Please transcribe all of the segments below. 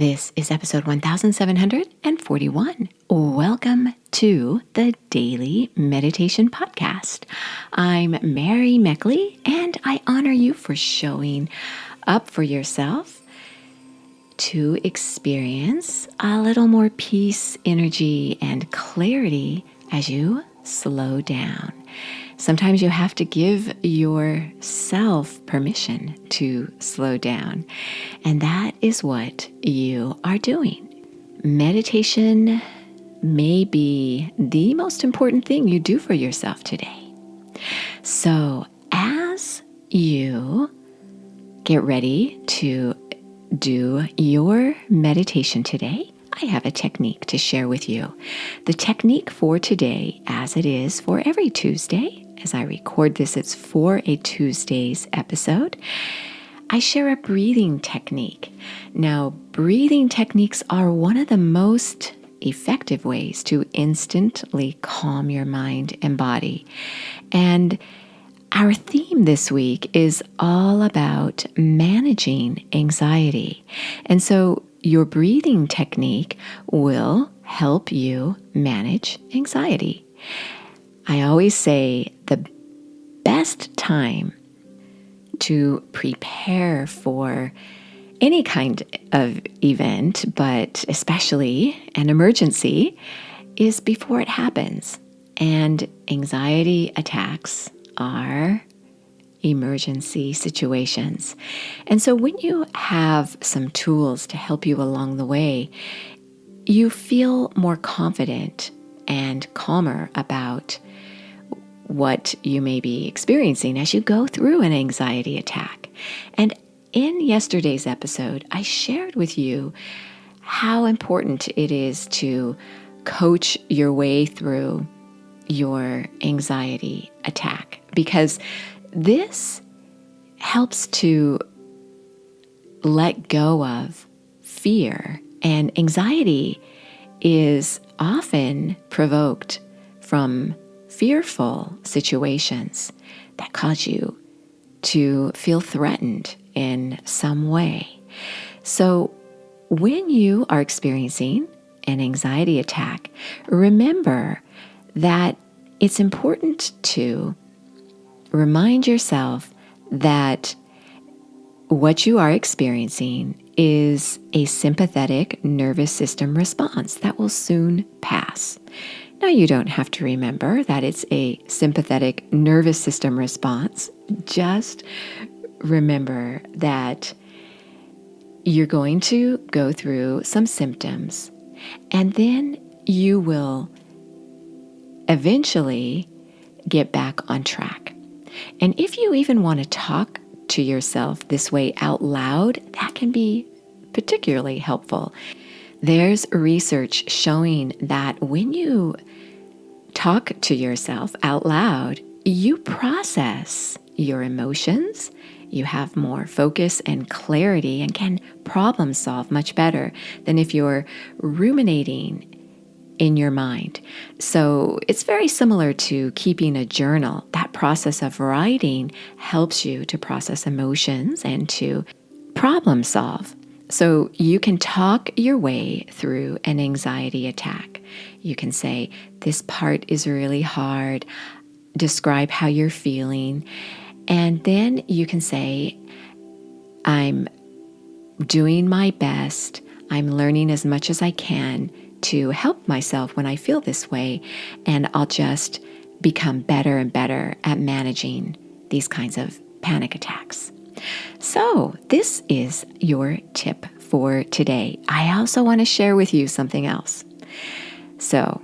This is episode 1741. Welcome to the Daily Meditation Podcast. I'm Mary Meckley, and I honor you for showing up for yourself to experience a little more peace, energy, and clarity as you slow down. Sometimes you have to give yourself permission to slow down, and that is what you are doing. Meditation may be the most important thing you do for yourself today. So as you get ready to do your meditation today, I have a technique to share with you. The technique for today, as it is for every Tuesday, as I record this, it's for a Tuesday's episode, I share a breathing technique. Now, breathing techniques are one of the most effective ways to instantly calm your mind and body. And our theme this week is all about managing anxiety. And so your breathing technique will help you manage anxiety. I always say the best time to prepare for any kind of event, but especially an emergency, is before it happens. And anxiety attacks are emergency situations. And so when you have some tools to help you along the way, you feel more confident and calmer about what you may be experiencing as you go through an anxiety attack. And in yesterday's episode, I shared with you how important it is to coach your way through your anxiety attack, because this helps to let go of fear. And anxiety is often provoked from fearful situations that cause you to feel threatened in some way. So when you are experiencing an anxiety attack, remember that it's important to remind yourself that what you are experiencing is a sympathetic nervous system response that will soon pass. Now, you don't have to remember that it's a sympathetic nervous system response. Just remember that you're going to go through some symptoms, and then you will eventually get back on track. And if you even want to talk to yourself this way out loud, that can be particularly helpful. There's research showing that when you talk to yourself out loud, you process your emotions, you have more focus and clarity, and can problem solve much better than if you're ruminating in your mind. So it's very similar to keeping a journal. That process of writing helps you to process emotions and to problem solve. So you can talk your way through an anxiety attack. You can say, this part is really hard. Describe how you're feeling. And then you can say, I'm doing my best. I'm learning as much as I can to help myself when I feel this way. And I'll just become better and better at managing these kinds of panic attacks. So this is your tip for today. I also want to share with you something else. So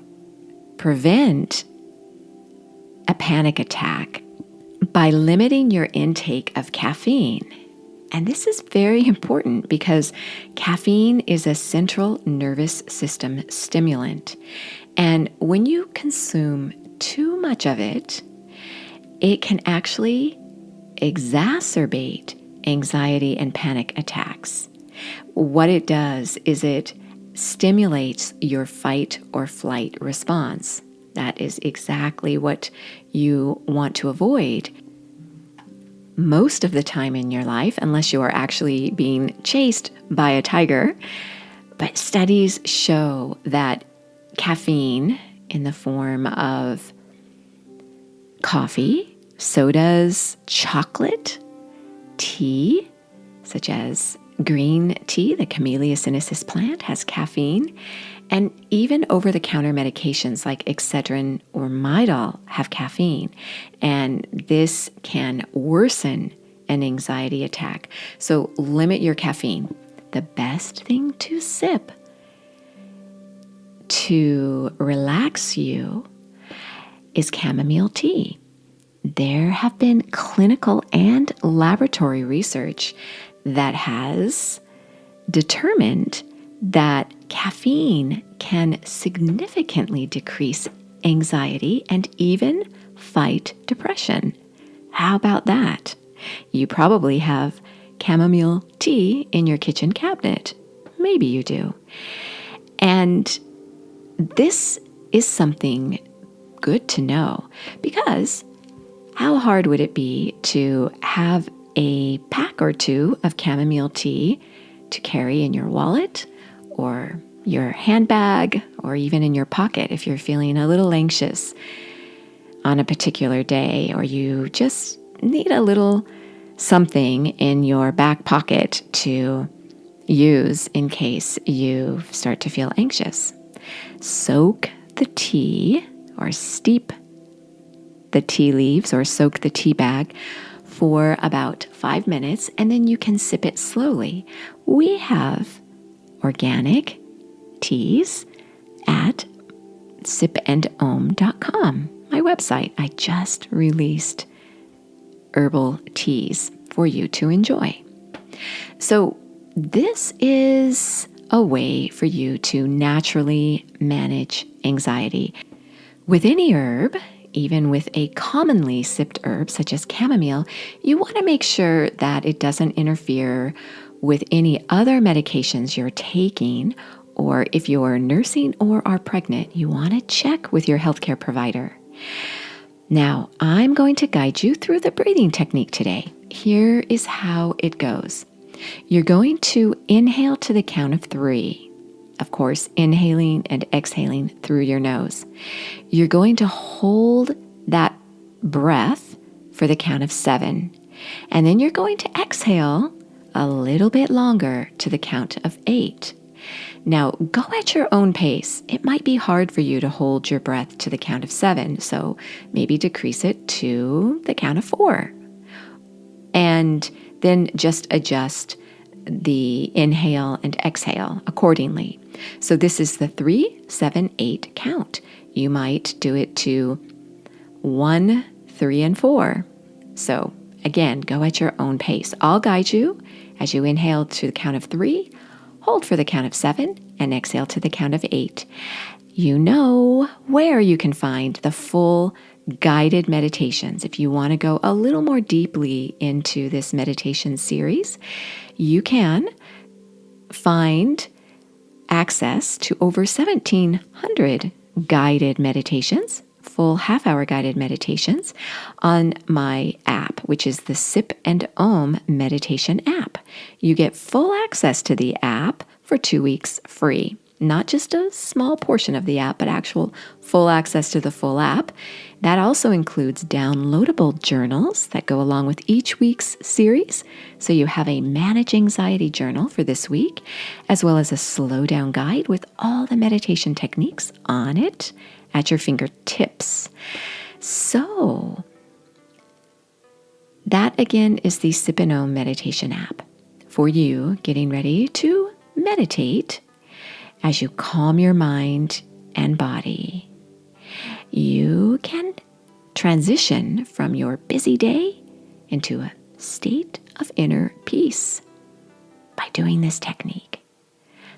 prevent a panic attack by limiting your intake of caffeine. And this is very important because caffeine is a central nervous system stimulant. And when you consume too much of it, it can actually exacerbate anxiety and panic attacks. What it does is it stimulates your fight or flight response. That is exactly what you want to avoid most of the time in your life, unless you are actually being chased by a tiger. But studies show that caffeine in the form of coffee, sodas, chocolate, tea, such as green tea, the Camellia sinensis plant has caffeine, and even over-the-counter medications like Excedrin or Midol have caffeine, and this can worsen an anxiety attack. So limit your caffeine. The best thing to sip to relax you is chamomile tea. There have been clinical and laboratory research that has determined that caffeine can significantly decrease anxiety and even fight depression. How about that? You probably have chamomile tea in your kitchen cabinet. Maybe you do. And this is something good to know, because how hard would it be to have a pack or two of chamomile tea to carry in your wallet or your handbag or even in your pocket if you're feeling a little anxious on a particular day, or you just need a little something in your back pocket to use in case you start to feel anxious. Soak the tea or steep the tea leaves or soak the tea bag for about 5 minutes, and then you can sip it slowly. We have organic teas at sipandom.com, my website. I just released herbal teas for you to enjoy. So this is a way for you to naturally manage anxiety. With any herb, even with a commonly sipped herb such as chamomile, you want to make sure that it doesn't interfere with any other medications you're taking, or if you're nursing or are pregnant, you want to check with your healthcare provider. Now, I'm going to guide you through the breathing technique today. Here is how it goes. You're going to inhale to the count of 3. Of course, inhaling and exhaling through your nose. You're going to hold that breath for the count of 7. And then you're going to exhale a little bit longer to the count of 8. Now, go at your own pace. It might be hard for you to hold your breath to the count of 7, so maybe decrease it to the count of 4. And then just adjust the inhale and exhale accordingly. So this is the 3, 7, 8 count. You might do it to 1, 3, and 4. So again, go at your own pace. I'll guide you as you inhale to the count of 3, hold for the count of 7, and exhale to the count of 8. You know where you can find the full guided meditations. If you want to go a little more deeply into this meditation series, you can find access to over 1,700 guided meditations, full half-hour guided meditations on my app, which is the Sip and Om meditation app. You get full access to the app for 2 weeks free. Not just a small portion of the app, but actual full access to the full app. That also includes downloadable journals that go along with each week's series. So you have a Manage Anxiety journal for this week, as well as a slow down guide with all the meditation techniques on it at your fingertips. So that again is the Sip and Om meditation app for you getting ready to meditate. As you calm your mind and body, you can transition from your busy day into a state of inner peace by doing this technique.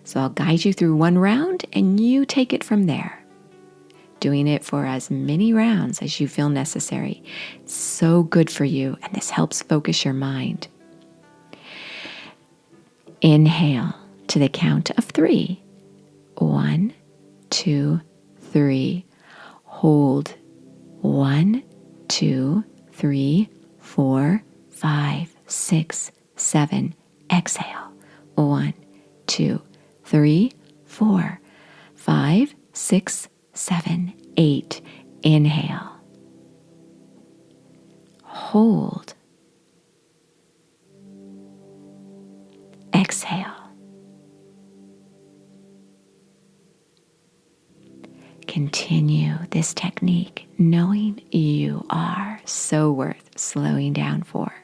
So I'll guide you through one round and you take it from there, doing it for as many rounds as you feel necessary. It's so good for you, and this helps focus your mind. Inhale to the count of 3. 1, 2, 3. Hold. 1, 2, 3, 4, 5, 6, 7. Exhale. 1, 2, 3, 4, 5, 6, 7, 8. Inhale. Hold. Exhale. Continue this technique knowing you are so worth slowing down for.